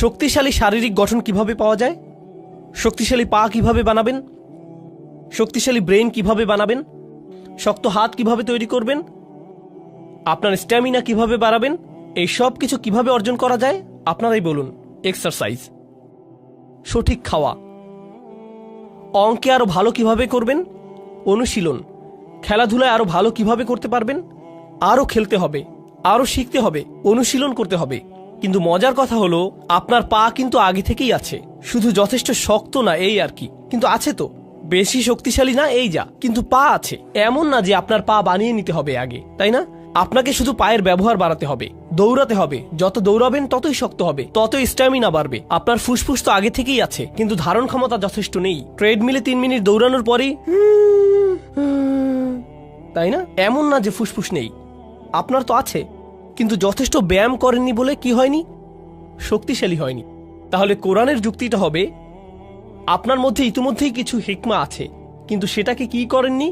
শক্তিশালী শারীরিক গঠন কিভাবে পাওয়া যায়, শক্তিশালী পা কিভাবে বানাবেন, শক্তিশালী ব্রেন কিভাবে বানাবেন, শক্ত হাত কিভাবে তৈরি করবেন, আপনার স্ট্যামিনা কিভাবে বাড়াবেন, এই সব কিছু কিভাবে অর্জন করা যায় আপনারাই বলুন। এক্সারসাইজ, সঠিক খাওয়া, অঙ্কে আরো ভালো কিভাবে করবেন, অনুশীলন, খেলাধুলায় আরো ভালো কিভাবে করতে পারবেন, আরো খেলতে হবে, আরো শিখতে হবে, অনুশীলন করতে হবে। কিন্তু মজার কথা হলো আপনার পা কিন্তু আগে থেকেই আছে, শুধু যথেষ্ট শক্ত না এই আর কি, কিন্তু আছে তো, বেশি শক্তিশালী না এই যা, কিন্তু পা আছে। এমন না যে আপনার পা বানিয়ে নিতে হবে আগে, তাই না? আপনাকে শুধু পায়ের ব্যবহার বাড়াতে হবে, দৌড়াতে হবে, যত দৌড়াবেন ততই শক্ত হবে, ততই স্ট্যামিনা বাড়বে। আপনার ফুসফুস তো আগে থেকেই আছে, কিন্তু ধারণ ক্ষমতা যথেষ্ট নেই। ট্রেডমিলে 3 মিনিট দৌড়ানোর পরেই তাই না? এমন না যে ফুসফুস নেই, আপনার তো আছে, কিন্তু যথেষ্ট ব্যায়াম করেননি বলে কি হয়নি, শক্তিশালী হয়নি। তাহলে কোরআনের যুক্তিটা হবে আপনার মধ্যে ইতিমধ্যেই কিছু হিকমা আছে, কিন্তু সেটাকে কি করেননি,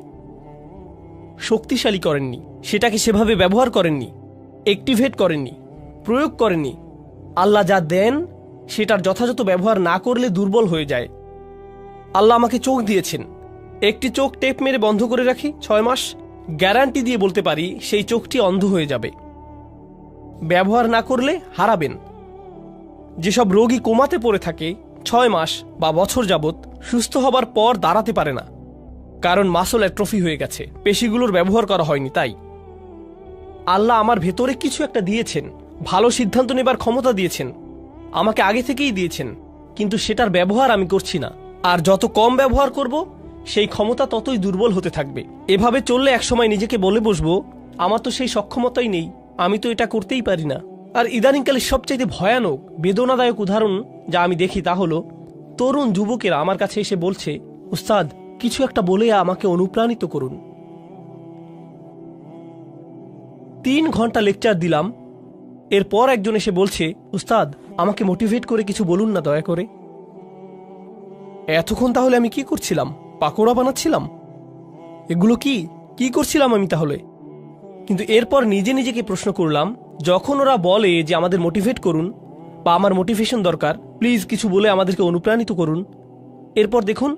শক্তিশালী করেননি, সেটাকে সেভাবে ব্যবহার করেননি, অ্যাক্টিভেট করেননি, প্রয়োগ করেননি। আল্লাহ যা দেন সেটার যথাযথ ব্যবহার না করলে দুর্বল হয়ে যায়। আল্লাহ আমাকে চোখ দিয়েছেন, একটি চোখ টেপ মেরে বন্ধ করে রাখি 6 মাস, গ্যারান্টি দিয়ে বলতে পারি সেই চোখটি অন্ধ হয়ে যাবে। ব্যবহার না করলে হারাবেন। যেসব রোগী কোমাতে পড়ে থাকে 6 মাস বা বছর যাবৎ, সুস্থ হবার পর দাঁড়াতে পারে না, কারণ মাসল অ্যাট্রফি হয়ে গেছে, পেশিগুলোর ব্যবহার করা হয়নি। তাই আল্লাহ আমার ভেতরে কিছু একটা দিয়েছেন, ভালো সিদ্ধান্ত নেবার ক্ষমতা দিয়েছেন, আমাকে আগে থেকেই দিয়েছেন, কিন্তু সেটার ব্যবহার আমি করছি না। আর যত কম ব্যবহার করব সেই ক্ষমতা ততই দুর্বল হতে থাকবে। এভাবে চললে একসময় নিজেকে বলে বসবো আমার তো সেই সক্ষমতাই নেই, আমি তো এটা করতেই পারি না। আর ইদানিংকালে সবচাইতে ভয়ানক বেদনাদায়ক উদাহরণ যা আমি দেখি তা হলো তরুণ যুবকেরা আমার কাছে এসে বলছে, উস্তাদ কিছু একটা বলে আমাকে অনুপ্রাণিত করুন। 3 ঘন্টা লেকচার দিলাম, এরপর একজন এসে বলছে, উস্তাদ আমাকে মোটিভেট করে কিছু বলুন না দয়া করে। এতক্ষণ তাহলে আমি কি করছিলাম? পাকোড়া বানাচ্ছিলাম? এগুলো কি করছিলাম আমি তাহলে? কিন্তু এরপর নিজে নিজেকে প্রশ্ন করলাম, যখন ওরা বলে যে আমাদের মোটিভেট করুন বা আমার মোটিভেশন দরকার, প্লিজ কিছু বলে আমাদেরকে অনুপ্রাণিত করুন, এরপর দেখুন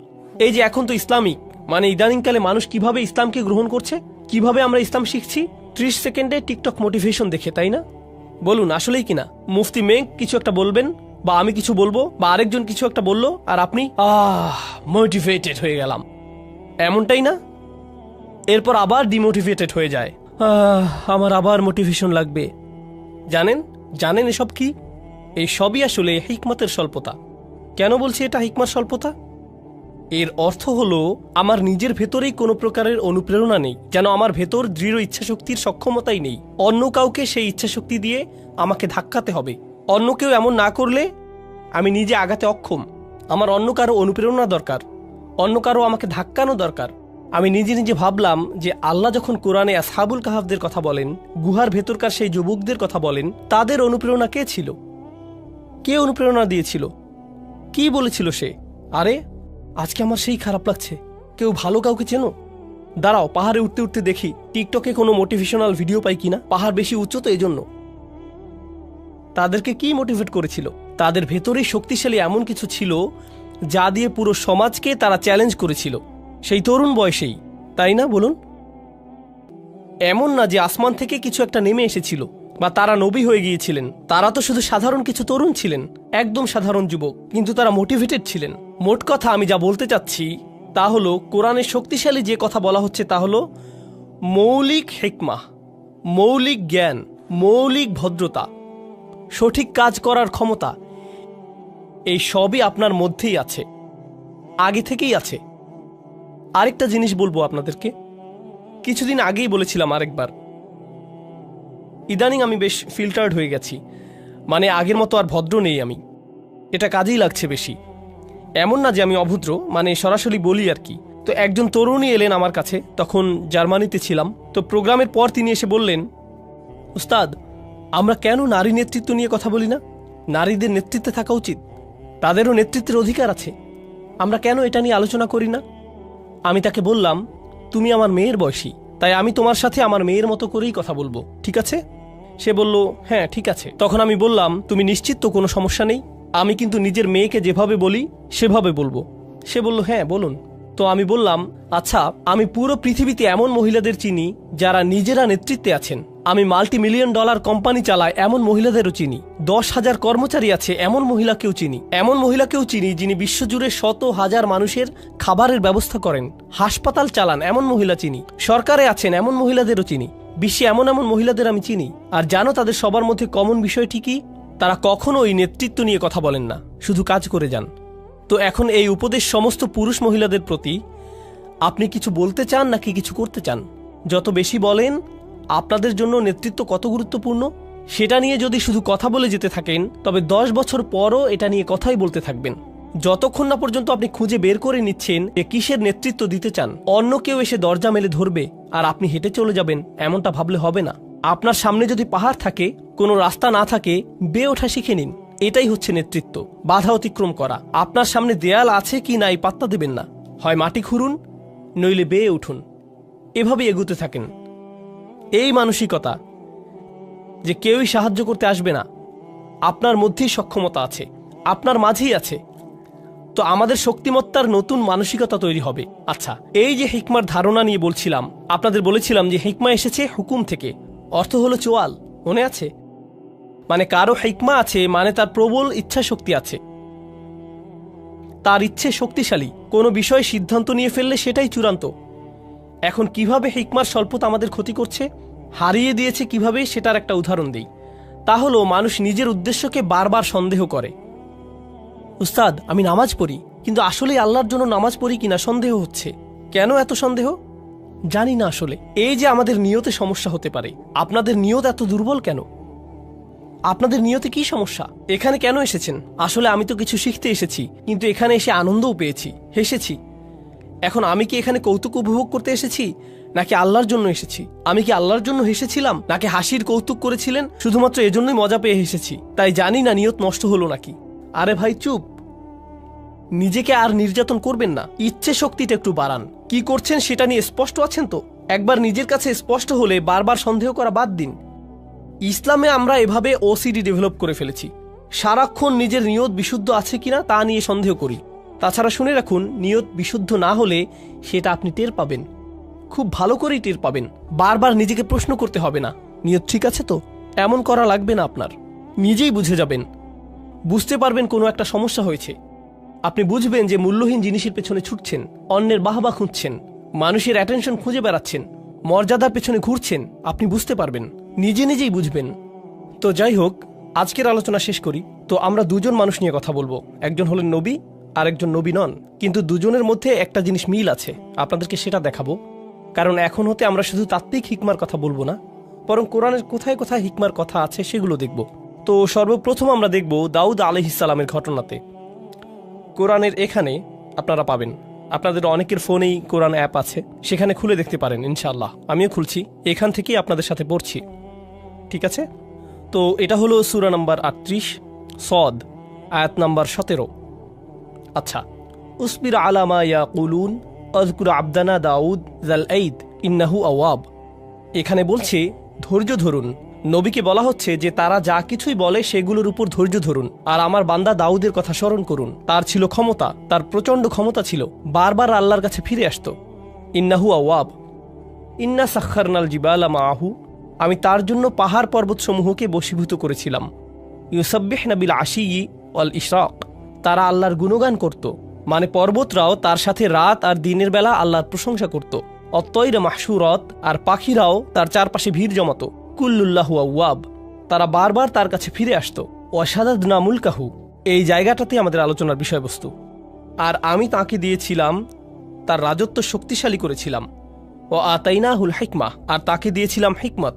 এই যে এখন তো ইসলামিক, মানে ইদানিংকালে মানুষ কিভাবে ইসলামকে গ্রহণ করছে, কিভাবে আমরা ইসলাম শিখছি 30 সেকেন্ডে টিকটক মোটিভেশন দেখে, তাই না? বলুন আসলেই কিনা? মুফতি মেঘ কিছু একটা বলবেন বা আমি কিছু বলবো বা আরেকজন কিছু একটা বললো আর আপনি মোটিভেটেড হয়ে গেলাম, এমনটাই না? এরপর আবার ডিমোটিভেটেড হয়ে যায়, আমার আবার মোটিভেশন লাগবে। জানেন এসব কি? এই সবই আসলে হিকমতের স্বল্পতা। কেন বলছি এটা হিকমত স্বল্পতা? এর অর্থ হলো আমার নিজের ভেতরেই কোনো প্রকারের অনুপ্রেরণা নেই, যেন আমার ভেতর দৃঢ় ইচ্ছাশক্তির সক্ষমতাই নেই। অন্য কাউকে সেই ইচ্ছাশক্তি দিয়ে আমাকে ধাক্কাতে হবে। অন্য কেউ এমন না করলে আমি নিজে আগাতে অক্ষম। আমার অন্য কারো অনুপ্রেরণা দরকার, অন্য কারো আমাকে ধাক্কানো দরকার। আমি নিজে নিজে ভাবলাম যে আল্লাহ যখন কোরআনে আসহাবুল কাহাফদের কথা বলেন, গুহার ভেতরকার সেই যুবকদের কথা বলেন, তাদের অনুপ্রেরণা কে ছিল? কে অনুপ্রেরণা দিয়েছিল? কি বলেছিল সে? আরে আজকে আমার সেই খারাপ লাগছে। কেউ ভালো কাউকে চেনো? দাঁড়াও পাহাড়ে উঠতে উঠতে দেখি টিকটকে কোনো মোটিভেশনাল ভিডিও পাই কিনা। পাহাড় বেশি উচ্চ তো এজন্য। তাদেরকে কি মোটিভেট করেছিল? তাদের ভেতরেই শক্তিশালী এমন কিছু ছিল যা দিয়ে পুরো সমাজকে তারা চ্যালেঞ্জ করেছিল, সেই তরুণ বয়সেই, তাই না? বলুন। এমন না যে আসমান থেকে কিছু একটা নেমে এসেছিল বা তারা নবী হয়ে গিয়েছিলেন। তারা তো শুধু সাধারণ কিছু তরুণ ছিলেন, একদম সাধারণ যুবক, কিন্তু তারা মোটিভেটেড ছিলেন। মোট কথা আমি যা বলতে চাচ্ছি তা হলো কোরআনের শক্তিশালী যে কথা বলা হচ্ছে তা হলো মৌলিক হিকমা, মৌলিক জ্ঞান, মৌলিক ভদ্রতা, সঠিক কাজ করার ক্ষমতা, এই সবই আপনার মধ্যেই আছে, আগে থেকেই আছে। আরেকটা জিনিস বলবো আপনাদেরকে, কিছুদিন আগেই বলেছিলাম আরেকবার, ইদানিং আমি বেশ ফিল্টার্ড হয়ে গেছি, মানে আগের মতো আর ভদ্র নেই আমি, এটা কাজেই লাগছে বেশি। এমন না যে আমি অভদ্র, মানে সরাসরি বলি আর কি। তো একজন তরুণী এলেন আমার কাছে, তখন জার্মানিতে ছিলাম। তো প্রোগ্রামের পর তিনি এসে বললেন, উস্তাদ আমরা কেন নারী নেতৃত্ব নিয়ে কথা বলি না? নারীদের নেতৃত্বে থাকা উচিত, তাদেরও নেতৃত্বের অধিকার আছে, আমরা কেন এটা নিয়ে আলোচনা করি না? আমি তাকে বললাম, তুমি আমার মেয়ের বয়সী, তাই আমি তোমার সাথে আমার মেয়ের মতো করেই কথা বলবো, ঠিক আছে? সে বলল, হ্যাঁ ঠিক আছে। তখন আমি বললাম, তুমি নিশ্চিত তো কোনো সমস্যা নেই? আমি কিন্তু নিজের মেয়েকে যেভাবে বলি সেভাবে বলবো। সে বলল, হ্যাঁ বলুন। তো আমি বললাম, আচ্ছা, আমি পুরো পৃথিবীতে এমন মহিলাদের চিনি যারা নিজেরা নেতৃত্বে আছেন। আমি $multi-million কোম্পানি চালাই এমন মহিলাদেরও চিনি। 10,000 কর্মচারী আছে এমন মহিলাকেও চিনি। এমন মহিলাকেও চিনি যিনি বিশ্বজুড়ে শত হাজার মানুষের খাবারের ব্যবস্থা করেন। হাসপাতাল চালান এমন মহিলা চিনি। সরকারে আছেন এমন মহিলাদেরও চিনি। বিশ্বে এমন এমন মহিলাদের আমি চিনি। আর জানো তাদের সবার মধ্যে কমন বিষয়টি কি? তারা কখনোই নেতৃত্ব নিয়ে কথা বলেন না, শুধু কাজ করে যান। তো এখন এই উপদেশ সমস্ত পুরুষ মহিলাদের প্রতি, আপনি কিছু বলতে চান নাকি কিছু করতে চান? যত বেশি বলেন আপনাদের জন্য নেতৃত্ব কত গুরুত্বপূর্ণ সেটা নিয়ে যদি শুধু কথা বলে যেতে থাকেন, তবে 10 বছর পরও এটা নিয়ে কথাই বলতে থাকবেন, যতক্ষণ না পর্যন্ত আপনি খুঁজে বের করে নিচ্ছেন যে কিসের নেতৃত্ব দিতে চান। অন্য কেউ এসে দরজা মেলে ধরবে আর আপনি হেঁটে চলে যাবেন, এমনটা ভাবলে হবে না। আপনার সামনে যদি পাহাড় থাকে, কোনো রাস্তা না থাকে, বেয়ে ওঠা শিখে নিন। এটাই হচ্ছে নেতৃত্ব, বাধা অতিক্রম করা। আপনার সামনে দেয়াল আছে কি নাই পাত্তা দেবেন না, হয় মাটি খুঁড়ুন নইলে বেয়ে উঠুন, এভাবেই এগুতে থাকেন। এই মানসিকতা যে কেউই সাহায্য করতে আসবে না, আপনার মধ্যেই সক্ষমতা আছে, আপনার মাঝেই আছে। তো আমাদের শক্তিমত্তার নতুন মানসিকতা তৈরি হবে। আচ্ছা, এই যে হিকমার ধারণা নিয়ে বলছিলাম, আপনাদের বলেছিলাম যে হিকমা এসেছে হুকুম থেকে, অর্থ হলো চোয়াল, মনে আছে? মানে কারো হিকমা আছে মানে তার প্রবল ইচ্ছা শক্তি আছে, তার ইচ্ছে শক্তিশালী। কোনো বিষয়ে সিদ্ধান্ত নিয়ে ফেললে সেটাই চূড়ান্ত। এখন কিভাবে হিকমার স্বল্পতা আমাদের ক্ষতি করছে, হারিয়ে দিয়েছে কিভাবে, সেটার একটা উদাহরণ দিই। তা হলো মানুষ নিজের উদ্দেশ্যকে বারবার সন্দেহ করে। উস্তাদ, আমি নামাজ পড়ি, কিন্তু আসলে আল্লাহর জন্য নামাজ পড়ি কিনা সন্দেহ হচ্ছে। কেন এত সন্দেহ? জানি না আসলে। এই যে আমাদের নিয়তে সমস্যা হতে পারে। আপনাদের নিয়ত এত দুর্বল কেন? আপনাদের নিয়তে কি সমস্যা? এখানে কেন এসেছেন? আসলে আমি তো কিছু শিখতে এসেছি, কিন্তু এখানে এসে আনন্দও পেয়েছি, হেসেছি। এখন আমি কি এখানে কৌতুক উপভোগ করতে এসেছি নাকি আল্লাহর জন্য এসেছি? আমি কি আল্লাহর জন্য হেসেছিলাম নাকি হাসির কৌতুক করেছিলেন শুধুমাত্র এজন্যই মজা পেয়ে হেসেছি? তাই জানি না নিয়ত নষ্ট হলো নাকি। আরে ভাই চুপ, নিজেকে আর নির্যাতন করবেন না, ইচ্ছে শক্তিটা একটু বাড়ান। কি করছেন সেটা নিয়ে স্পষ্ট আছেন তো? একবার নিজের কাছে স্পষ্ট হলে বারবার সন্দেহ করা বাদ দিন। ইসলামে আমরা এভাবে ওসিডি ডেভেলপ করে ফেলেছি, সারাক্ষণ নিজের নিয়ত বিশুদ্ধ আছে কিনা তা নিয়ে সন্দেহ করি। তাছাড়া শুনে রাখুন, নিয়ত বিশুদ্ধ না হলে সেটা আপনি টের পাবেন, খুব ভালো করেই টের পাবেন। বারবার নিজেকে প্রশ্ন করতে হবে না, নিয়ত ঠিক আছে তো? এমন করা লাগবে না আপনার, নিজেই বুঝে যাবেন। বুঝতে পারবেন কোনো একটা সমস্যা হয়েছে। আপনি বুঝবেন যে মূল্যহীন জিনিসের পেছনে ছুটছেন, অন্যের বাহবা খুঁজছেন, মানুষের অ্যাটেনশন খুঁজে বেড়াচ্ছেন, মর্যাদার পেছনে ঘুরছেন। আপনি বুঝতে পারবেন, নিজে নিজেই বুঝবেন। তো যাই হোক, আজকের আলোচনা শেষ করি। তো আমরা দুজন মানুষ নিয়ে কথা বলবো, একজন হলেন নবী আর একজন নবী নন, কিন্তু দুজনের মধ্যে একটা জিনিস মিল আছে, আপনাদেরকে সেটা দেখাবো। কারণ এখন হতে আমরা শুধু তাত্ত্বিক হিকমার কথা বলবো না, বরং কোরআনের কোথায় কোথায় হিকমার কথা আছে সেগুলো দেখব। তো সর্বপ্রথম আমরা দেখব দাউদ আলাইহিস সালামের ঘটনাতে। কোরআনের এখানে আপনারা পাবেন, আপনাদের অনেকের ফোনেই কোরআন অ্যাপ আছে, সেখানে খুলে দেখতে পারেন ইনশাআল্লাহ। আমিও খুলছি, এখান থেকেই আপনাদের সাথে পড়ছি, ঠিক আছে? তো এটা হলো সূরা নাম্বার 38 সদ, আয়াত নাম্বার 17। আচ্ছা, উসবির আলা মা ইয়াকুলুন আযকুর আবদানা দাউদ যাল আইদ ইন্নাহু আওয়াব। এখানে বলছে ধৈর্য ধরুন। নবীকে বলা হচ্ছে যে তারা যা কিছুই বলে সেগুলোর উপর ধৈর্য ধরুন, আর আমার বান্দা দাউদের কথা স্মরণ করুন। তার ছিল ক্ষমতা, তার প্রচণ্ড ক্ষমতা ছিল, বারবার আল্লাহর কাছে ফিরে আসতো। ইন্নাহু আওয়াব, ইন্না সাখখারনাল জিবালা মাআহু, আমি তার জন্য পাহাড় পর্বতসমূহকে বশীভূত করেছিলাম। ইউসাব্বিহনা বিল আশিয়্যি ওয়াল ইশরাক, তারা আল্লাহর গুণগান করত, মানে পর্বতরাও তার সাথে রাত আর দিনের বেলা আল্লাহর প্রশংসা করত। অত্তৈর মাহশুরত, আর পাখিরাও তার চারপাশে ভিড় জমাতো। কুল্লুল্লাহু আওয়াব, তারা বারবার তার কাছে ফিরে আসতো। ওয়াশাদাদনা মুলকাহু, এই জায়গাটাতে আমাদের আলোচনার বিষয়বস্তু। আর আমি তাকে দিয়েছিলাম, তার রাজত্ব শক্তিশালী করেছিলাম। ও আতাইনাহুল হিকমা, আর তাকে দিয়েছিলাম হিকমত।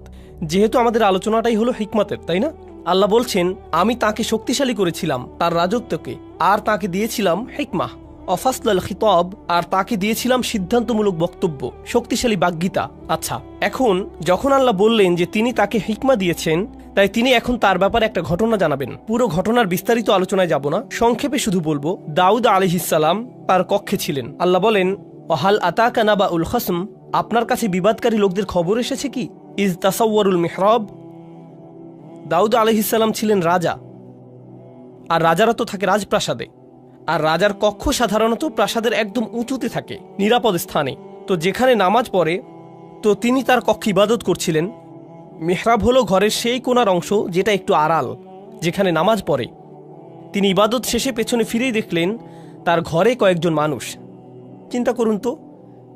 যেহেতু আমাদের আলোচনাটাই হলো হিকমতের, তাই না? আল্লাহ বলছেন আমি তাকে শক্তিশালী করেছিলাম, তার রাজত্বকে, আর তাকে দিয়েছিলাম হিকমা অফাসলাল খিতাব, আর তাকে দিয়েছিলাম সিদ্ধান্তমূলক বক্তব্য, শক্তিশালী বাগ্মিতা। আচ্ছা, এখন যখন আল্লাহ বললেন যে তিনি তাকে হিকমা দিয়েছেন, তাই তিনি এখন তার ব্যাপারে একটা ঘটনা জানাবেন। পুরো ঘটনার বিস্তারিত আলোচনায় যাব না, সংক্ষেপে শুধু বলবো দাউদ আলাইহিস সালাম তার কক্ষে ছিলেন। আল্লাহ বলেন ওয়াহাল আতাকা নাবাউল খসম, আপনার কাছে বিবাদকারী লোকদের খবর এসেছে কি? ইজ তাসাওয়ারুল মিহরাব, দাউদ আলাইহিস সালাম ছিলেন রাজা, আর রাজারা তো থাকে রাজপ্রাসাদে, আর রাজার কক্ষ সাধারণত প্রাসাদের একদম উঁচুতে থাকে, নিরাপদ স্থানে। তো যেখানে নামাজ পড়ে, তো তিনি তার কক্ষে ইবাদত করছিলেন। মেহরাব হলো ঘরের সেই কোণার অংশ যেটা একটু আড়াল, যেখানে নামাজ পড়ে। তিনি ইবাদত শেষে পেছনে ফিরেই দেখলেন তার ঘরে কয়েকজন মানুষ। চিন্তা করুন তো,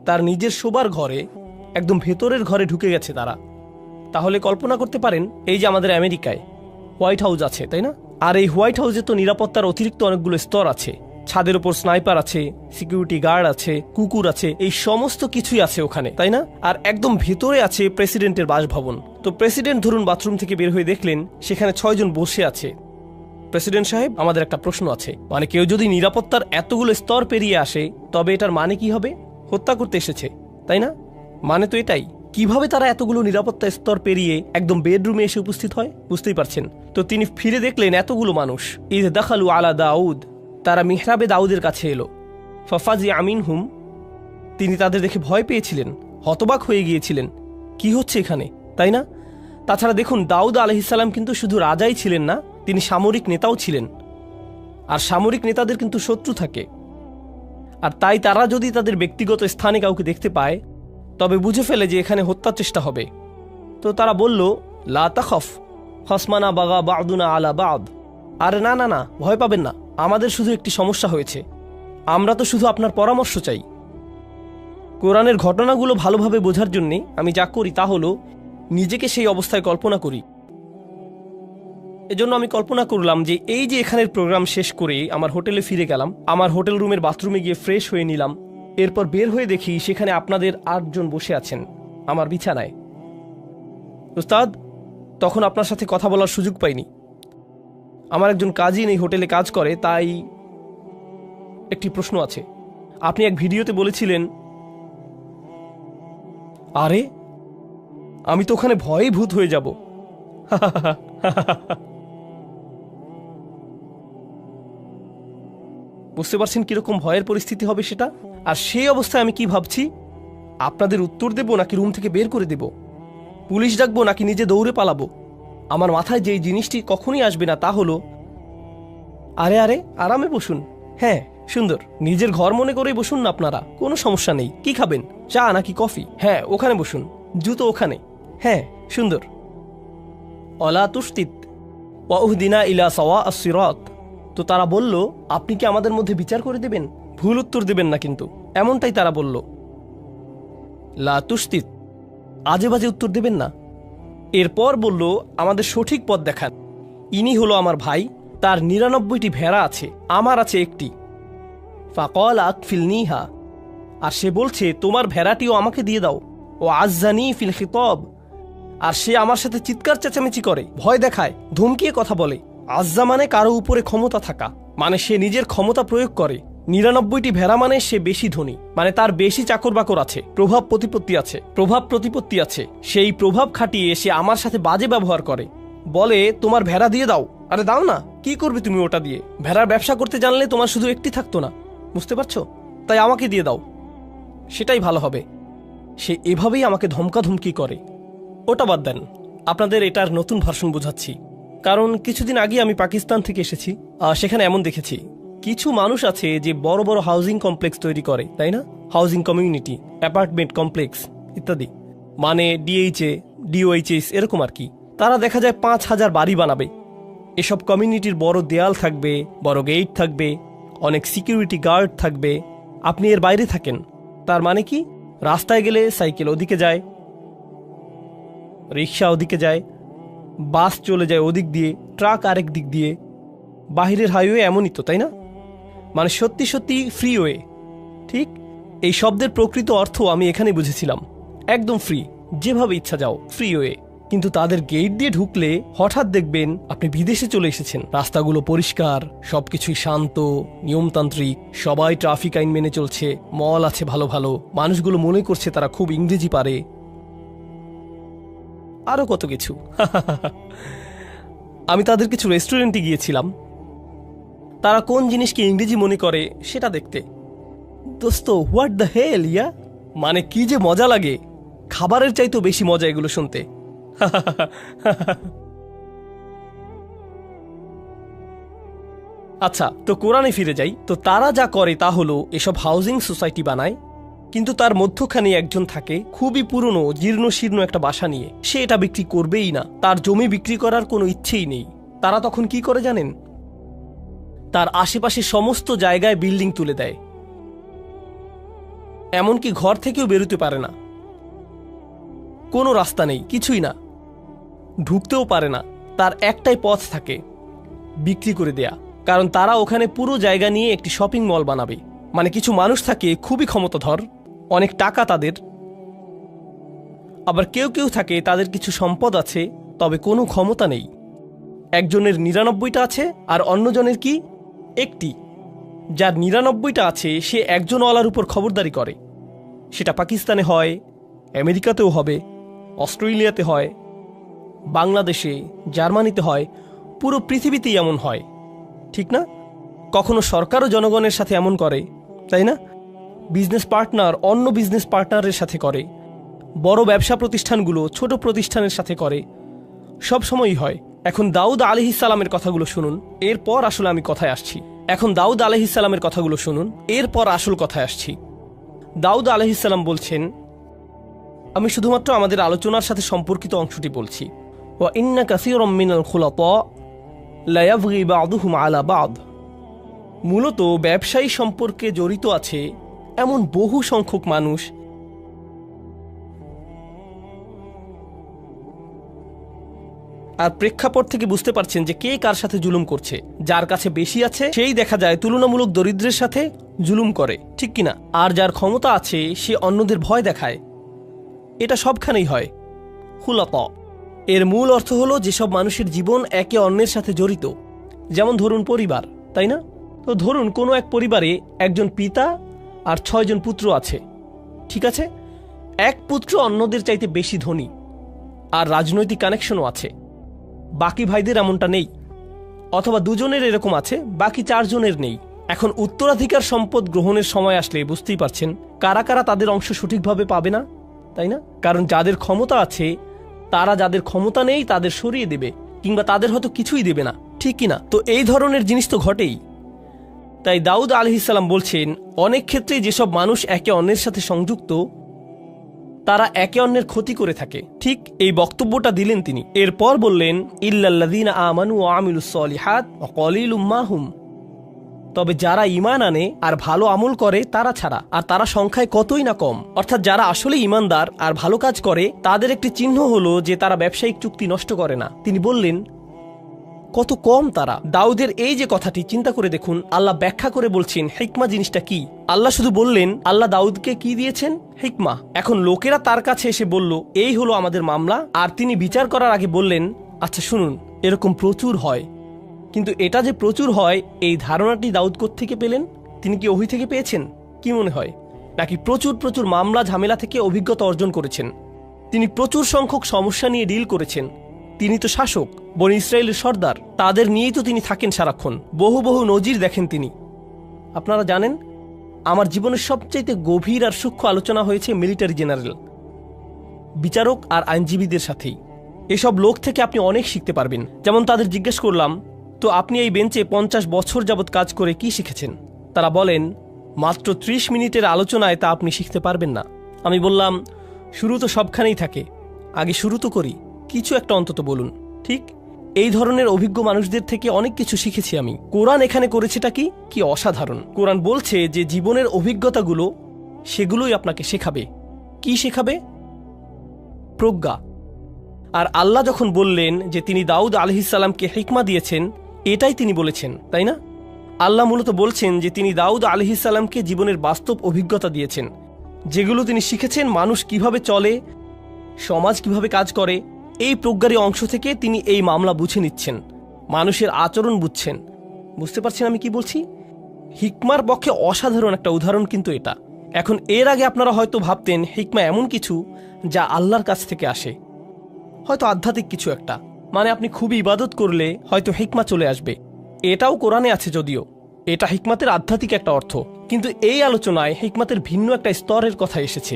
তার নিজের শোবার ঘরে, একদম ভেতরের ঘরে ঢুকে গেছে তারা। তাহলে কল্পনা করতে পারেন, এই যে আমাদের আমেরিকায় হোয়াইট হাউস আছে, তাই না? আর এই হোয়াইট হাউসে তো নিরাপত্তার অতিরিক্ত অনেকগুলো স্তর আছে। ছাদের উপর স্নাইপার আছে, সিকিউরিটি গার্ড আছে, কুকুর আছে, এই সমস্ত কিছুই আছে ওখানে, তাই না? আর একদম ভেতরে আছে প্রেসিডেন্টের বাসভবন। তো প্রেসিডেন্ট ধরুন বাথরুম থেকে বের হয়ে দেখলেন সেখানে 6 জন বসে আছে। প্রেসিডেন্ট সাহেব, আমাদের একটা প্রশ্ন আছে, মানে কেউ যদি নিরাপত্তার এতগুলো স্তর পেরিয়ে আসে, তবে এটার মানে কি হবে? হত্যা করতে এসেছে, তাই না? মানে তো এটাই। কিভাবে তারা এতগুলো নিরাপত্তা স্তর পেরিয়ে একদম বেডরুমে এসে উপস্থিত হয়, বুঝতেই পারছেন। তো তিনি ফিরে দেখলেন এতগুলো মানুষ। ইদ দাখালু আলা দাউদ, তারা মিহরাবে দাউদের কাছে এলো। ফাফাজি আমিনহুম, তিনি তাদের দেখে ভয় পেয়েছিলেন, হতবাক হয়ে গিয়েছিলেন, কি হচ্ছে এখানে, তাই না? তাছাড়া দেখুন, দাউদ আলাইহিসসালাম কিন্তু শুধু রাজাই ছিলেন না, তিনি সামরিক নেতাও ছিলেন। আর সামরিক নেতাদের কিন্তু শত্রু থাকে। আর তাই তারা যদি তাদের ব্যক্তিগত স্থানে কাউকে দেখতে পায়, তবে বুঝে ফেলে যে এখানে হত্যার চেষ্টা হবে। তো তারা বলল, লা তাখফ খসমানা বাগা বাদুনা আলা বাদ। আরে না না না, ভয় পাবেন না, আমাদের শুধু একটি সমস্যা হয়েছে, আমরা তো শুধু আপনার পরামর্শ চাই। কোরআনের ঘটনাগুলো ভালোভাবে বোঝার জন্যে আমি যা করি তা হলো নিজেকে সেই অবস্থায় কল্পনা করি। এজন্য আমি কল্পনা করলাম যে এই যে এখানের প্রোগ্রাম শেষ করে আমার হোটেলে ফিরে গেলাম, আমার হোটেল রুমের বাথরুমে গিয়ে ফ্রেশ হয়ে নিলাম, এরপর বের হয়ে দেখি সেখানে আপনাদের 8 জন বসে আছেন আমার বিছানায়। উস্তাদ, তখন আপনার সাথে কথা বলার সুযোগ পাইনি। আমার একজন কাজিন এই হোটেলে কাজ করে, তাই একটি প্রশ্ন আছে। আপনি এক ভিডিওতে বলেছিলেন, আরে আমি তো ওখানে ভয়ে ভূত হয়ে যাব। বুঝতে পারছেন কিরকম ভয়ের পরিস্থিতি হবে সেটা? আর সেই অবস্থায় আমি কি ভাবছি, আপনাদের উত্তর দেব নাকি রুম থেকে বের করে দেব, পুলিশ ডাকবো নাকি নিজে দৌড়ে পালাবো। আমার মাথায় যে জিনিসটি কখনই আসবে না তা হলো, আরে আরে আরামে বসুন, হ্যাঁ সুন্দর, নিজের ঘর মনে করেই বসুন না আপনারা, কোনো সমস্যা নেই। কি খাবেন, চা নাকি কফি? হ্যাঁ ওখানে বসুন, জুতো ওখানে, হ্যাঁ সুন্দর। অলা তুস্তিত ওয়াউহদিনা ইলা সাওয়া আস-সিরাত। তো তারা বলল, আপনি কি আমাদের মধ্যে বিচার করে দেবেন? ভুল উত্তর দেবেন না কিন্তু, এমনটাই তারা বলল। লা তুস্তিত, আজে বাজে উত্তর দেবেন না। এরপর বলল, আমাদের সঠিক পথ দেখান। ইনি হলো আমার ভাই, তার 99টি ভেড়া আছে, আমার আছে একটি। ফাকাল আকফিলনিহা, আর সে বলছে তোমার ভেড়াটিও আমাকে দিয়ে দাও। ও আজ্জানি ফিল খিতাব, আর সে আমার সাথে চিৎকার চেঁচামেচি করে, ভয় দেখায়, ধমকিয়ে কথা বলে। আজ্জা মানে কারো উপরে ক্ষমতা থাকা, মানে সে নিজের ক্ষমতা প্রয়োগ করে। 99টি ভেড়া মানে সে বেশি ধনী, মানে তার বেশি চাকর বাকর আছে, প্রভাব প্রতিপত্তি আছে। সেই প্রভাব খাটিয়ে সে আমার সাথে বাজে ব্যবহার করে, বলে তোমার ভেড়া দিয়ে দাও। আরে দাও না, কি করবে তুমি ওটা দিয়ে? ভেড়ার ব্যবসা করতে জানলে তোমার শুধু একটি থাকতো না, বুঝতে পারছো? তাই আমাকে দিয়ে দাও, সেটাই ভালো হবে। সে এভাবেই আমাকে ধমকাধমকি করে। ওটা বাদ দেন, আপনাদের এটার নতুন ভার্সন বোঝাচ্ছি। কারণ কিছুদিন আগে আমি পাকিস্তান থেকে এসেছি, সেখানে এমন দেখেছি কিছু মানুষ আছে যে বড় বড় হাউজিং কমপ্লেক্স তৈরি করে, তাই না? হাউজিং কমিউনিটি, অ্যাপার্টমেন্ট কমপ্লেক্স ইত্যাদি, মানে ডিএইচএ, ডিওএইচএস এরকম আর কি। তারা দেখা যায় 5000 বাড়ি বানাবে। এসব কমিউনিটির বড় দেয়াল থাকবে, বড় গেট থাকবে, অনেক সিকিউরিটি গার্ড থাকবে। আপনি এর বাইরে থাকেন, তার মানে কি, রাস্তায় গেলে সাইকেল ওদিকে যায়, রিক্সা ওদিকে যায়, বাস চলে যায় ওদিক দিয়ে, ট্রাক আরেক দিক দিয়ে। বাহিরের হাইওয়ে এমনই তো, তাই না? মানে সত্যি সত্যি ফ্রিওয়ে। ঠিক এই শব্দের প্রকৃত অর্থ আমি এখানে বুঝেছিলাম, একদম ফ্রি, যেভাবে ইচ্ছা যাও, ফ্রিওয়ে। কিন্তু তাদের গেট দিয়ে ঢুকলে হঠাৎ দেখবেন আপনি বিদেশে চলে এসেছেন। রাস্তাগুলো পরিষ্কার, সবকিছুই শান্ত, নিয়মতান্ত্রিক, সবাই ট্রাফিক আইন মেনে চলছে, মল আছে ভালো ভালো, মানুষগুলো মনে করছে তারা খুব ইংরেজি পারে, আরো কত কিছু। আমি তাদের কিছু রেস্টুরেন্টে গিয়েছিলাম, তারা কোন জিনিসকে ইংরেজি মনে করে সেটা দেখতে। দোস্ত, হোয়াট দ্য হেল ইয়া, মানে কি যে মজা লাগে, খাবারের চাইতেও বেশি মজা এগুলো শুনতে। আচ্ছা, তো কোরআনে ফিরে যাই। তো তারা যা করে তা হলো এসব হাউজিং সোসাইটি বানায়, কিন্তু তার মধ্যখানে একজন থাকে খুবই পুরনো জীর্ণ শীর্ণ একটা বাসা নিয়ে। সে এটা বিক্রি করবেই না, তার জমি বিক্রি করার কোনো ইচ্ছেই নেই। তারা তখন কি করে জানেন? তার আশেপাশে সমস্ত জায়গায় বিল্ডিং তুলে দেয়, এমনকি ঘর থেকেও বেরোতে পারে না, কোনো রাস্তা নেই, কিছুই না, ঢুকতেও পারে না। তার একটাই পথ থাকে, বিক্রি করে দেয়া। কারণ তারা ওখানে পুরো জায়গা নিয়ে একটি শপিং মল বানাবে। মানে কিছু মানুষ থাকে খুবই ক্ষমতাধর, অনেক টাকা তাদের, আবার কেউ কেউ থাকে তাদের কিছু সম্পদ আছে তবে কোনো ক্ষমতা নেই। একজনের ৯৯টা আছে আর অন্যজনের কি একটি। যার ৯৯টা আছে সে একজন ওয়ালার উপর খবরদারি করে। সেটা পাকিস্তানে হয়, আমেরিকাতেও হবে, অস্ট্রেলিয়াতে হয়, বাংলাদেশে, জার্মানিতে হয়, পুরো পৃথিবীতেই এমন হয়, ঠিক না? কখনো সরকারও জনগণের সাথে এমন করে, তাই না? বিজনেস পার্টনার অন্য বিজনেস পার্টনারের সাথে করে, বড় ব্যবসা প্রতিষ্ঠানগুলো ছোট প্রতিষ্ঠানের সাথে করে, সব সময়ই হয়। এখন দাউদ আলাইহিসসালামের কথাগুলো শুনুন, এরপর আসলে আমি কথায় আসছি। এখন দাউদ আলাইহিসসালামের কথাগুলো শুনুন, এরপর আসল কথায় আসছি। দাউদ আলাইহিসসালাম বলছেন, আমি শুধুমাত্র আমাদের আলোচনার সাথে সম্পর্কিত অংশটি বলছি। ওয়া ইন্না কাসীরাম মিনাল খুলাতা লা ইয়াবগি বা'দুহুম আলা বা'দ। মূলত ব্যবসায়ী সম্পর্কে জড়িত আছে এমন বহু সংখ্যক মানুষ আর প্রেক্ষাপট থেকে বুঝতে পারছেন যে কে কার সাথে জুলুম করছে। যার কাছে বেশি আছে সেই দেখা যায় তুলনামূলক দরিদ্রের সাথে জুলুম করে, ঠিক কিনা? আর যার ক্ষমতা আছে সে অন্যদের ভয় দেখায়। এটা সবখানেই হয়। খুলাতা এর মূল অর্থ হলো যেসব মানুষের জীবন একে অন্যের সাথে জড়িত। যেমন ধরুন পরিবার, তাই না? তো ধরুন কোনো এক পরিবারে একজন পিতা আর ৬ জন পুত্র আছে, ঠিক আছে? এক পুত্র অন্যদের চাইতে বেশি ধনী আর রাজনৈতিক কানেকশনও আছে, বাকি ভাইদের এমনটা নেই। অথবা দুজনের এরকম আছে, বাকি ৪ জনের নেই। এখন উত্তরাধিকার সম্পদ গ্রহণের সময় আসলে বুঝতেই পারছেন কারা কারা তাদের অংশ সঠিকভাবে পাবে না, তাই না? কারণ যাদের ক্ষমতা আছে তারা যাদের ক্ষমতা নেই তাদের সরিয়ে দেবে, কিংবা তাদের হয়তো কিছুই দেবে না, ঠিক কিনা? তো এই ধরনের জিনিস তো ঘটেই। তাই দাউদ আলাইহিসসালাম বলছেন, অনেক ক্ষেত্রেই যেসব মানুষ একে অন্যের সাথে সংযুক্ত তারা একে অন্যের ক্ষতি করে থাকে। ঠিক এই বক্তব্যটা দিলেন তিনি। এরপর বললেন, ইল্লাল্লাযীনা আমানু ওয়া আমিলুস সলিহাত ওয়া কলিলুম মা হুম। তবে যারা ঈমান আনে আর ভালো আমল করে তারা ছাড়া, আর তারা সংখ্যায় কতই না কম। অর্থাৎ যারা আসলে ঈমানদার আর ভালো কাজ করে তাদের একটি চিহ্ন হলো যে তারা ব্যবসায়িক চুক্তি নষ্ট করে না। তিনি বললেন কত কম তারা। দাউদের এই যে কথাটি চিন্তা করে দেখুন, আল্লাহ ব্যাখ্যা করে বলছেন হিকমা জিনিসটা কি। আল্লাহ শুধু বললেন, আল্লাহ দাউদকে কি দিয়েছেন? হিকমা। এখন লোকেরা তার কাছে এসে বলল, এই হলো আমাদের মামলা, আর তিনি বিচার করার আগে বললেন, আচ্ছা শুনুন, এরকম প্রচুর হয়। কিন্তু এটা যে প্রচুর হয় এই ধারণাটি দাউদ কোত্থেকে পেলেন? তিনি কি ওহী থেকে পেয়েছেন? কি মনে হয়? নাকি প্রচুর প্রচুর মামলা ঝামেলা থেকে অভিজ্ঞতা অর্জন করেছেন? তিনি প্রচুর সংখ্যক সমস্যা নিয়ে ডিল করেছেন। তিনি তো শাসক, বনি ইসরায়েলের সর্দার, তাদের নিয়েই তো তিনি থাকেন সারাক্ষণ। বহু বহু নজির দেখেন তিনি। আপনারা জানেন, আমার জীবনের সবচাইতে গভীর আর সূক্ষ্ম আলোচনা হয়েছে মিলিটারি জেনারেল, বিচারক আর আইনজীবীদের সাথেই। এসব লোক থেকে আপনি অনেক শিখতে পারবেন। যেমন তাদের জিজ্ঞেস করলাম, তো আপনি এই বেঞ্চে ৫০ বছর যাবৎ কাজ করে কি শিখেছেন? তারা বলেন, মাত্র ৩০ মিনিটের আলোচনায় তা আপনি শিখতে পারবেন না। আমি বললাম, শুরু তো সবখানেই থাকে, আগে শুরু তো করি, কিছু একটা অন্তত বলুন। ঠিক এই ধরনের অভিজ্ঞ মানুষদের থেকে অনেক কিছু শিখেছি আমি। কোরআন এখানে করেছেটা কি অসাধারণ। কোরআন বলছে যে জীবনের অভিজ্ঞতাগুলো সেগুলোই আপনাকে শেখাবে। কি শেখাবে? প্রজ্ঞা। আর আল্লাহ যখন বললেন যে তিনি দাউদ আলাইহিসসালামকে হিকমা দিয়েছেন, এটাই তিনি বলেছেন, তাই না? আল্লাহ মূলত বলছেন যে তিনি দাউদ আলাইহিসসালামকে জীবনের বাস্তব অভিজ্ঞতা দিয়েছেন, যেগুলো তিনি শিখেছেন মানুষ কিভাবে চলে, সমাজ কিভাবে কাজ করে। এই প্রজ্ঞারই অংশ থেকে তিনি এই মামলা বুঝে নিচ্ছেন, মানুষের আচরণ বুঝছেন। বুঝতে পারছেন আমি কি বলছি? হিকমার পক্ষে অসাধারণ একটা উদাহরণ কিন্তু এটা। এখন এর আগে আপনারা হয়তো ভাবতেন হিকমা এমন কিছু যা আল্লাহর কাছ থেকে আসে, হয়তো আধ্যাত্মিক কিছু একটা, মানে আপনি খুবই ইবাদত করলে হয়তো হিকমা চলে আসবে। এটাও কোরআনে আছে, যদিও এটা হিকমাতের আধ্যাত্মিক একটা অর্থ। কিন্তু এই আলোচনায় হিকমাতের ভিন্ন একটা স্তরের কথা এসেছে।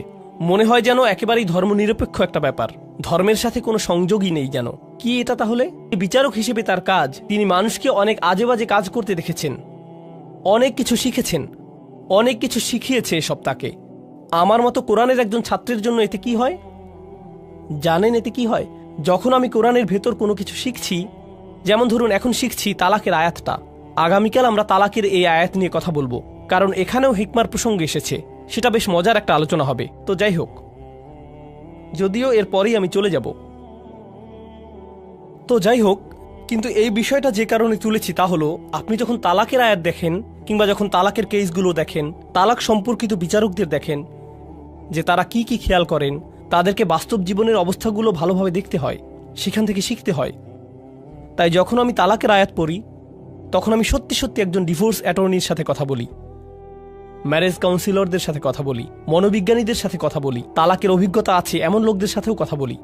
মনে হয় যেন একেবারেই ধর্মনিরপেক্ষ একটা ব্যাপার, ধর্মের সাথে কোনো সংযোগই নেই যেন। কি এটা তাহলে? বিচারক হিসেবে তার কাজ, তিনি মানুষকে অনেক আজে বাজে কাজ করতে দেখেছেন, অনেক কিছু শিখেছেন, অনেক কিছু শিখিয়েছে এসব তাকে। আমার মতো কোরআনের একজন ছাত্রের জন্য এতে কি হয় জানেন? এতে কি হয়, যখন আমি কোরআনের ভেতর কোনো কিছু শিখছি, যেমন ধরুন এখন শিখছি তালাকের আয়াতটা, আগামীকাল আমরা তালাকের এই আয়াত নিয়ে কথা বলবো, কারণ এখানেও হিকমার প্রসঙ্গ এসেছে। সেটা বেশ মজার একটা আলোচনা হবে। তো যাই হোক, যদিও এরপরেই আমি চলে যাব। তো যাই হোক, কিন্তু এই বিষয়টা যে কারণে তুলেছি তা হলো, আপনি যখন তালাকের আয়াত দেখেন কিংবা যখন তালাকের কেসগুলো দেখেন, তালাক সম্পর্কিত বিচারকদের দেখেন যে তারা কি কি খেয়াল করেন, তাদেরকে বাস্তব জীবনের অবস্থাগুলো ভালোভাবে দেখতে হয়, সেখান থেকে শিখতে হয়। তাই যখন আমি তালাকের আয়াত পড়ি, তখন আমি সত্যি সত্যি একজন ডিভোর্স অ্যাটর্নির সাথে কথা বলি, ম্যারেজ কাউন্সিলরদের সাথে কথা বলি, মনোবিজ্ঞানীদের সাথে কথা বলি, তালাকের অভিজ্ঞতা আছে এমন লোকদের সাথেও কথা বলি।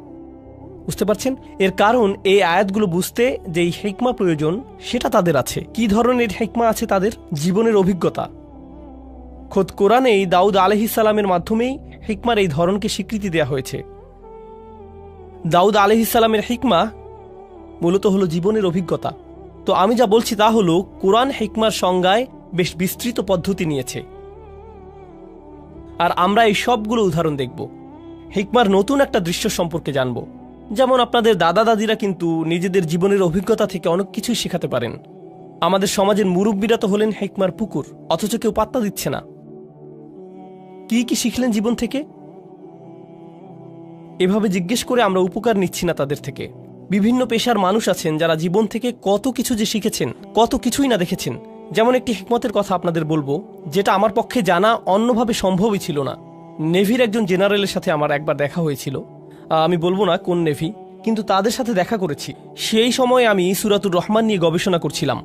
বুঝতে পারছেন? এর কারণ এই আয়াতগুলো বুঝতে যে এই হিকমা প্রয়োজন সেটা তাদের আছে। কি ধরনের হিকমা আছে তাদের? জীবনের অভিজ্ঞতা। খোদ কোরআনেই দাউদ আলাইহিস সালামের মাধ্যমেই হিকমার এই ধরনকে স্বীকৃতি দেওয়া হয়েছে। দাউদ আলাইহিস সালামের হিকমা মূলত হলো জীবনের অভিজ্ঞতা। তো আমি যা বলছি তা হলো, কোরআন হিকমার সংজ্ঞায় বেশ বিস্তৃত পদ্ধতি নিয়েছে, আর আমরা এই সবগুলো উদাহরণ দেখব। হিকমার নতুন একটা দৃশ্য সম্পর্কে জানব। যেমন আপনাদের দাদা দাদিরা কিন্তু নিজেদের জীবনের অভিজ্ঞতা থেকে অনেক কিছুই শেখাতে পারেন। আমাদের সমাজের মুরব্বীরা তো হলেন হিকমার পুকুর, অথচ কেউ পাত্তা দিচ্ছে না। কি কি শিখলেন জীবন থেকে? এভাবে জিজ্ঞেস করে আমরা উপকার নিচ্ছি না তাদের থেকে। বিভিন্ন পেশার মানুষ আছেন যারা জীবন থেকে কত কিছু যে শিখেছেন, কত কিছুই না দেখেছেন। যেমন একটি হিকমতের কথা আপনাদের বলবো, যেটা আমার পক্ষে জানা অন্যভাবে সম্ভবই ছিল না। নেভির একজন জেনারেলের সাথে আমার একবার দেখা হয়েছিল। আমি বলবো না কোন নেভি, কিন্তু তাদের সাথে দেখা করেছি। সেই সময় আমি সূরাতুর রহমান নিয়ে গবেষণা করছিলাম।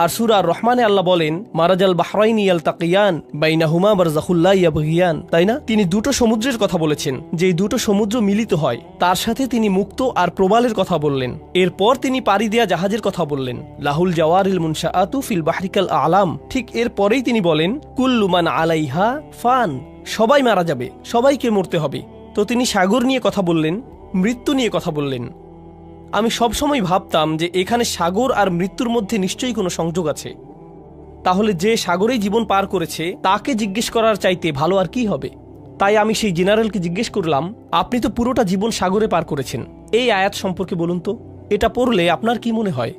আর সূরা রহমানে আল্লাহ বলেন, মারাজাল বাহরাইনি ইয়ালতাকিয়ান বাইনাহুমা বারযাখুল লা ইয়াবগিয়ান, তাই না? তিনি দুটো সমুদ্রের কথা বলেছেন, যে দুটো সমুদ্র মিলিত হয়। তার সাথে তিনি মুক্ত আর প্রবালের কথা বললেন। এরপর তিনি পাড়ি দেয়া জাহাজের কথা বললেন, লাহুল জাওয়ারিল মুনশাআতু ফিল বাহরিকাল আলাম। ঠিক এরপরেই তিনি বলেন, কুল্লু মান আলাইহা ফান, সবাই মারা যাবে, সবাইকে মরতে হবে। তো তিনি সাগর নিয়ে কথা বললেন, মৃত্যু নিয়ে কথা বললেন। আমি সবসময় ভাবতাম যে এখানে সাগর আর মৃত্যুর মধ্যে নিশ্চয়ই কোনো সংযোগ আছে। তাহলে যে সাগরেই জীবন পার করেছে তাকে জিজ্ঞেস করার চাইতে ভালো আর কি হবে? তাই আমি সেই জেনারেলকে জিজ্ঞেস করলাম, আপনি তো পুরোটা জীবন সাগরে পার করেছেন, এই আয়াত সম্পর্কে বলুন তো, এটা পড়লে আপনার কি মনে হয়?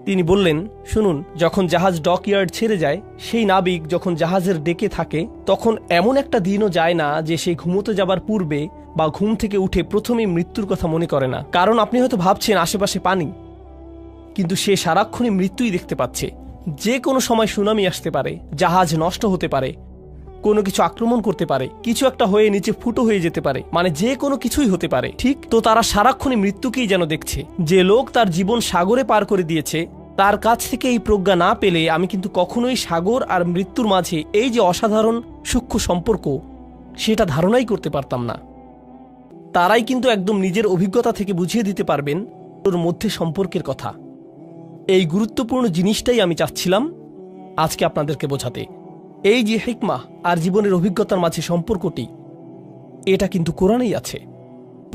তিনি বললেন, শুনুন, যখন জাহাজ ডকইয়ার্ড ছেড়ে যায়, সেই নাবিক যখন জাহাজের ডেকে থাকে, তখন এমন একটা দিনও যায় না যে সে ঘুমোতে যাবার পূর্বে বা ঘুম থেকে উঠে প্রথমেই মৃত্যুর কথা মনে করে না। কারণ আপনি হয়তো ভাবছেন আশেপাশে পানি, কিন্তু সে সারাক্ষণই মৃত্যুই দেখতে পাচ্ছে। যে কোনো সময় সুনামি আসতে পারে, জাহাজ নষ্ট হতে পারে, কোনো কিছু আক্রমণ করতে পারে, কিছু একটা হয়ে নিচে ফুটো হয়ে যেতে পারে, মানে যে কোনো কিছুই হতে পারে। ঠিক তো তারা সারাক্ষণই মৃত্যুকেই যেন দেখছে। যে লোক তার জীবন সাগরে পার করে দিয়েছে, তার কাছ থেকে এই প্রজ্ঞা না পেলে আমি কিন্তু কখনোই সাগর আর মৃত্যুর মাঝে এই যে অসাধারণ সূক্ষ্ম সম্পর্ক, সেটা ধারণাই করতে পারতাম না। তারাই কিন্তু একদম নিজের অভিজ্ঞতা থেকে বুঝিয়ে দিতে পারবেন ওর মধ্যে সম্পর্কের কথা। এই গুরুত্বপূর্ণ জিনিসটাই আমি চাচ্ছিলাম আজকে আপনাদেরকে বোঝাতে। এই যে হিকমা আর জীবনের অভিজ্ঞতার মাঝে সম্পর্কটি, এটা কিন্তু কোরআনেই আছে।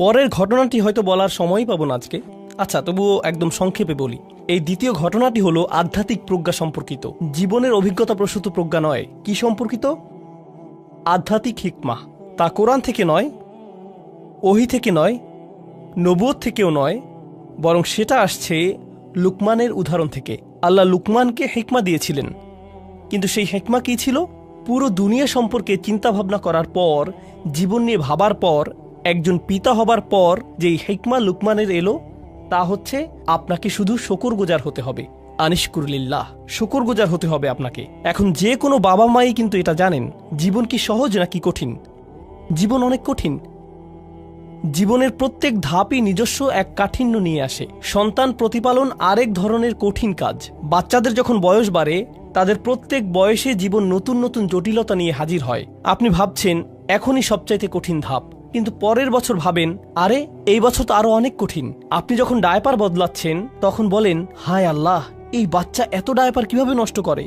পরের ঘটনাটি হয়তো বলার সময় পাবো না আজকে, আচ্ছা তবুও একদম সংক্ষেপে বলি। এই দ্বিতীয় ঘটনাটি হলো আধ্যাত্মিক প্রজ্ঞা সম্পর্কিত, জীবনের অভিজ্ঞতা প্রসূত প্রজ্ঞা নয়। কি সম্পর্কিত? আধ্যাত্মিক হিকমা। তা কোরআন থেকে নয়, ওহী থেকে নয়, নবুয়ত থেকেও নয়, বরং সেটা আসছে লুকমানের উদাহরণ থেকে। আল্লাহ লুকমানকে হিকমা দিয়েছিলেন, কিন্তু সেই হিকমা কি ছিল? পুরো দুনিয়া সম্পর্কে চিন্তা ভাবনা করার পর, জীবন নিয়ে ভাবার পর, একজন পিতা হবার পর যেই হিকমা লুকমানের এলো, তা হচ্ছে আপনাকে শুধু শুকরগুজার হতে হবে। আনিশকুরলিল্লাহ, শুকরগুজার হতে হবে আপনাকে। এখন যে কোনো বাবা মাই কিন্তু এটা জানেন জীবন কি সহজ নাকি কঠিন। জীবন অনেক কঠিন। জীবনের প্রত্যেক ধাপই নিজস্ব এক কাঠিন্য নিয়ে আসে। সন্তান প্রতিপালন আরেক ধরনের কঠিন কাজ। বাচ্চাদের যখন বয়স বাড়ে, তাদের প্রত্যেক বয়সে জীবন নতুন নতুন জটিলতা নিয়ে হাজির হয়। আপনি ভাবছেন এখনই সবচাইতে কঠিন ধাপ, কিন্তু পরের বছর ভাবেন, আরে এই বছর তো আরো অনেক কঠিন। আপনি যখন ডায়পার বদলাচ্ছেন তখন বলেন, হায় আল্লাহ, এই বাচ্চা এত ডায়পার কিভাবে নষ্ট করে,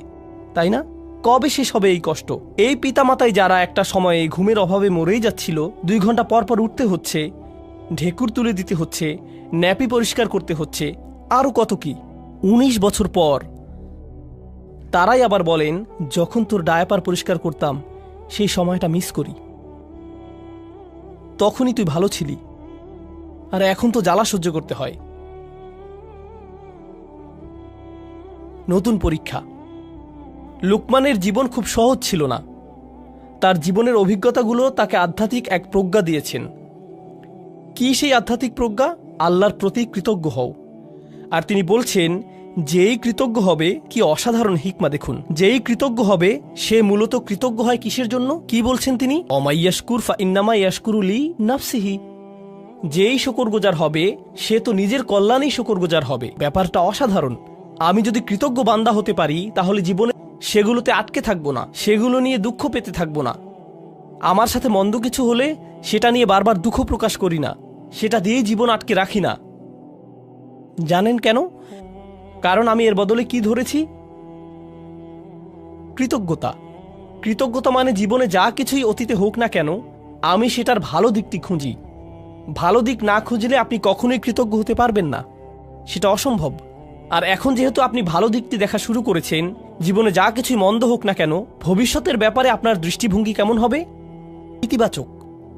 তাই না? কবে শেষ হবে এই কষ্ট? এই পিতামাতাই যারা একটা সময়ে ঘুমের অভাবে মরেই যাচ্ছিল, 2 ঘন্টা পর পর উঠতে হচ্ছে, ঢেকুর তুলে দিতে হচ্ছে, ন্যাপি পরিষ্কার করতে হচ্ছে, আরও কত কি। 19 বছর পর তারাই আবার বলেন, যখন তোর ডায়াপার পরিষ্কার করতাম সেই সময়টা মিস করি, তখনই তুই ভালো ছিলি, আর এখন তো জ্বালা সহ্য করতে হয়। নতুন পরীক্ষা। লুকমানের জীবন খুব সহজ ছিল না। তার জীবনের অভিজ্ঞতাগুলো তাকে আধ্যাত্মিক এক প্রজ্ঞা দিয়েছেন। কি সেই আধ্যাত্মিক প্রজ্ঞা? আল্লাহর প্রতি কৃতজ্ঞ হও। আর তিনি বলছেন, যেই কৃতজ্ঞ হবে, কি অসাধারণ হিকমা দেখুন, যেই কৃতজ্ঞ হবে সে মূলত কৃতজ্ঞ হয় কিসের জন্য? কি বলছেন তিনি? অমাইয়াশকুর ফা ইন্নামা ইয়াশকুরু লি নাফসিহি। যেই শুকরগুজার হবে সে তো নিজের কল্যাণেই শুকরগুজার হবে। ব্যাপারটা অসাধারণ। আমি যদি কৃতজ্ঞ বান্দা হতে পারি, তাহলে জীবনে সেগুলোতে আটকে থাকবো না, সেগুলো নিয়ে দুঃখ পেতে থাকবো না। আমার সাথে মন্দ কিছু হলে সেটা নিয়ে বারবার দুঃখ প্রকাশ করি না, সেটা দিয়েই জীবন আটকে রাখি না। জানেন কেন? কারণ আমি এর বদলে কি ধরেছি? কৃতজ্ঞতা। কৃতজ্ঞতা মানে জীবনে যা কিছুই অতীতে হোক না কেন, আমি সেটার ভালো দিকটি খুঁজি। ভালো দিক না খুঁজলে আপনি কখনোই কৃতজ্ঞ হতে পারবেন না, সেটা অসম্ভব। আর এখন যেহেতু আপনি ভালো দিকটি দেখা শুরু করেছেন, জীবনে যা কিছুই মন্দ হোক না কেন, ভবিষ্যতের ব্যাপারে আপনার দৃষ্টিভঙ্গি কেমন হবে? ইতিবাচক,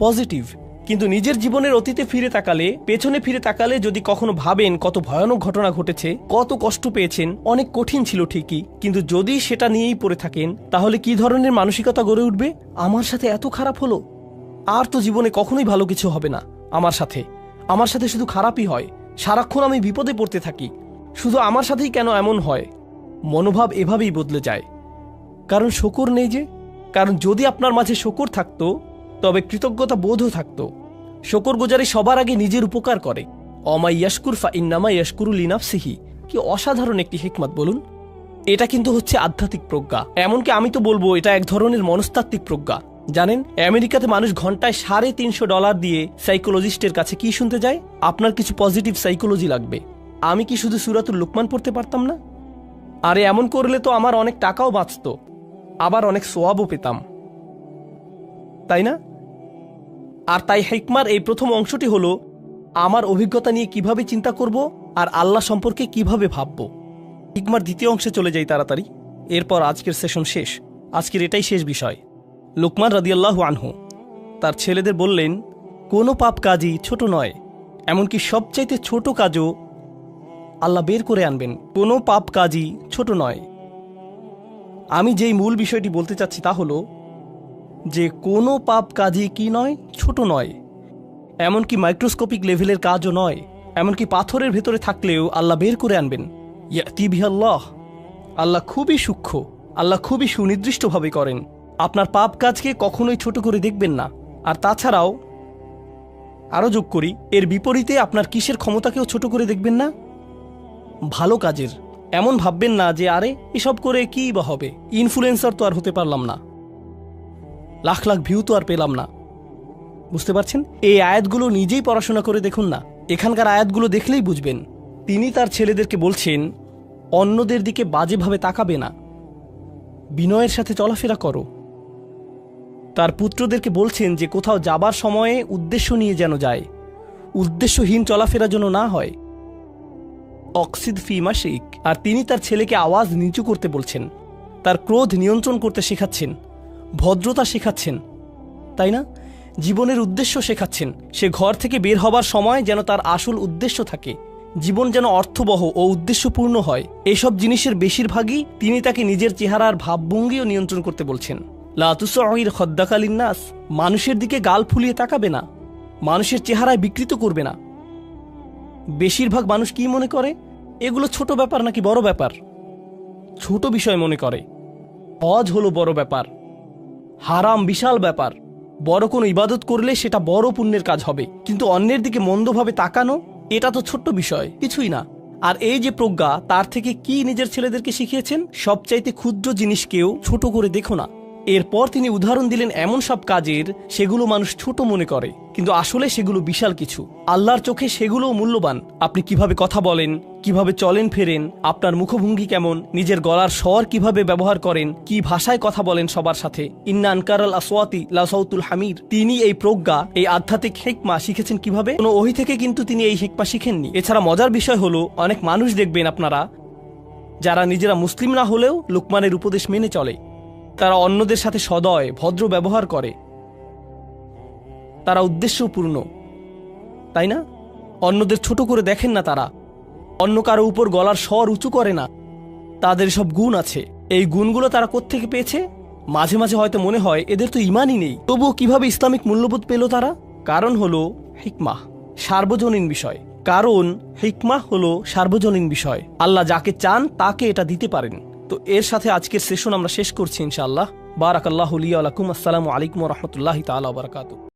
পজিটিভ। কিন্তু নিজের জীবনের অতীতে ফিরে তাকালে, পেছনে ফিরে তাকালে যদি কখনো ভাবেন কত ভয়ানক ঘটনা ঘটেছে, কত কষ্ট পেয়েছেন, অনেক কঠিন ছিল ঠিকই, কিন্তু যদি সেটা নিয়েই পড়ে থাকেন, তাহলে কি ধরনের মানসিকতা গড়ে উঠবে? আমার সাথে এত খারাপ হলো, আর তো জীবনে কখনোই ভালো কিছু হবে না। আমার সাথে শুধু খারাপই হয়, সারাক্ষণ আমি বিপদে পড়তে থাকি, শুধু আমার সাথেই কেন এমন হয়? মনোভাব এভাবেই বদলে যায়। কারণ শকর নেই যে। কারণ যদি আপনার মাঝে শকর থাকতো, তবে কৃতজ্ঞতা বোধও থাকতো। শকরগুজারি সবার আগে নিজের উপকার করে। অমা ইয়াশকুর ফা ইন্নামা ইয়াশকুরু লিনাফসিহি। কি অসাধারণ একটি হিকমত বলুন। এটা কিন্তু হচ্ছে আধ্যাত্মিক প্রজ্ঞা। এমনকি আমি তো বলবো এটা এক ধরনের মনস্তাত্ত্বিক প্রজ্ঞা। জানেন, আমেরিকাতে মানুষ ঘন্টায় $350 দিয়ে সাইকোলজিস্টের কাছে কি শুনতে যায়? আপনার কিছু পজিটিভ সাইকোলজি লাগবে। আমি কি শুধু সূরাতুল লুকমান পড়তে পারতাম না? আরে এমন করলে তো আমার অনেক টাকাও বাঁচত, আবার অনেক সোয়াবও পেতাম, তাই না? আর তাই হিকমার এই প্রথম অংশটি হলো আমার অভিজ্ঞতা নিয়ে কিভাবে চিন্তা করব আর আল্লাহ সম্পর্কে কিভাবে ভাবব। হিকমার দ্বিতীয় অংশে চলে যাই তাড়াতাড়ি, এরপর আজকের সেশন শেষ। আজকের এটাই শেষ বিষয়। লুকমান রাদিয়াল্লাহু আনহু তার ছেলেদের বললেন, কোনো পাপ কাজই ছোট নয়, এমনকি সবচাইতে ছোট কাজও আল্লাহ বের করে আনবেন। কোনো পাপ কাজই ছোট নয়। আমি যেই মূল বিষয়টি বলতে চাচ্ছি তা হলো যে কোনো পাপ কাজই কি নয়, ছোট নয়, এমনকি মাইক্রোস্কোপিক লেভেলের কাজও নয়, এমনকি পাথরের ভেতরে থাকলেও আল্লাহ বের করে আনবেন। ইয়াতি বিহাল্লাহ। আল্লাহ খুবই সূক্ষ্ম, আল্লাহ খুবই সুনির্দিষ্টভাবে করেন। আপনার পাপ কাজকে কখনোই ছোট করে দেখবেন না। আর তাছাড়াও আরও যোগ করি, এর বিপরীতে আপনার কিসের ক্ষমতাকেও ছোট করে দেখবেন না? ভালো কাজের। এমন ভাববেন না যে আরে এসব করে কী বা হবে, ইনফ্লুয়েন্সার তো আর হতে পারলাম না, লাখ লাখ ভিউ তো আর পেলাম না। বুঝতে পারছেন? এই আয়াতগুলো নিজেই পড়াশোনা করে দেখুন না, এখানকার আয়াতগুলো দেখলেই বুঝবেন। তিনি তার ছেলেদেরকে বলছেন, অন্যদের দিকে বাজেভাবে তাকাবে না, বিনয়ের সাথে চলাফেরা করো। তার পুত্রদেরকে বলছেন যে কোথাও যাবার সময়ে উদ্দেশ্য নিয়ে যেন যায়, উদ্দেশ্যহীন চলাফেরা যেন না হয়। অক্সিদ ফিমা শেখ। আর তিনি তার ছেলেকে আওয়াজ নিচু করতে বলছেন, তার ক্রোধ নিয়ন্ত্রণ করতে শেখাচ্ছেন, ভদ্রতা শেখাচ্ছেন, তাই না? জীবনের উদ্দেশ্য শেখাচ্ছেন। সে ঘর থেকে বের হবার সময় যেন তার আসল উদ্দেশ্য থাকে, জীবন যেন অর্থবহ ও উদ্দেশ্যপূর্ণ হয়। এসব জিনিসের বেশিরভাগই তিনি তাকে নিজের চেহারার ভাবভঙ্গিও নিয়ন্ত্রণ করতে বলছেন। লা তুসঈর খদ্দাকা লিন্নাস। মানুষের দিকে গাল ফুলিয়ে তাকাবে না, মানুষের চেহারায় বিকৃত করবে না। বেশিরভাগ মানুষ কি মনে করে? এগুলো ছোট ব্যাপার নাকি বড় ব্যাপার? ছোট বিষয় মনে করে। হজ হলো বড় ব্যাপার, হারাম বিশাল ব্যাপার। বড় কোনো ইবাদত করলে সেটা বড় পুণ্যের কাজ হবে, কিন্তু অন্যের দিকে মন্দভাবে তাকানো, এটা তো ছোট্ট বিষয়, কিছুই না। আর এই যে প্রজ্ঞা, তার থেকে কি নিজের ছেলেদেরকে শিখিয়েছেন? সবচাইতে ক্ষুদ্র জিনিসকেও ছোট করে দেখো না। এরপর তিনি উদাহরণ দিলেন এমন সব কাজের, সেগুলো মানুষ ছোট মনে করে, কিন্তু আসলে সেগুলো বিশাল কিছু। আল্লাহর চোখে সেগুলোও মূল্যবান। আপনি কিভাবে কথা বলেন, কিভাবে চলেন ফেরেন, আপনার মুখভঙ্গি কেমন, নিজের গলার স্বর কিভাবে ব্যবহার করেন, কি ভাষায় কথা বলেন সবার সাথে। ইন্না আনকারাল আসওয়াতি লাসাউতুল হামির। তিনি এই প্রজ্ঞা, এই আধ্যাত্মিক হিকমা শিখেছেন কিভাবে? কোনো ওহী থেকে কিন্তু তিনি এই হিকমা শিখেননি। এছাড়া মজার বিষয় হলো, অনেক মানুষ দেখবেন আপনারা যারা নিজেরা মুসলিম না হলেও লুকমানের উপদেশ মেনে চলে, তারা অন্যদের সাথে সদয় ভদ্র ব্যবহার করে, তারা উদ্দেশ্যপূর্ণ, তাই না? অন্যদের ছোট করে দেখেন না, তারা অন্য কারো উপর গলার স্বর উঁচু করে না। তাদের সব গুণ আছে। এই গুণগুলো তারা কোত্থেকে পেয়েছে? মাঝে মাঝে হয়তো মনে হয় এদের তো ইমানই নেই, তবুও কিভাবে ইসলামিক মূল্যবোধ পেল তারা? কারণ হলো হিকমাহ, সার্বজনীন বিষয়। কারণ হিকমাহ হলো সার্বজনীন বিষয়। আল্লাহ যাকে চান তাকে এটা দিতে পারেন। তো এর সাথে আজকের সেশন আমরা শেষ করছি ইনশাআল্লাহ। বারাকাল্লাহু লি ওয়া লাকুম। আসসালামু আলাইকুম ওয়া রাহমাতুল্লাহি তাআলা ওয়া বারাকাতুহু।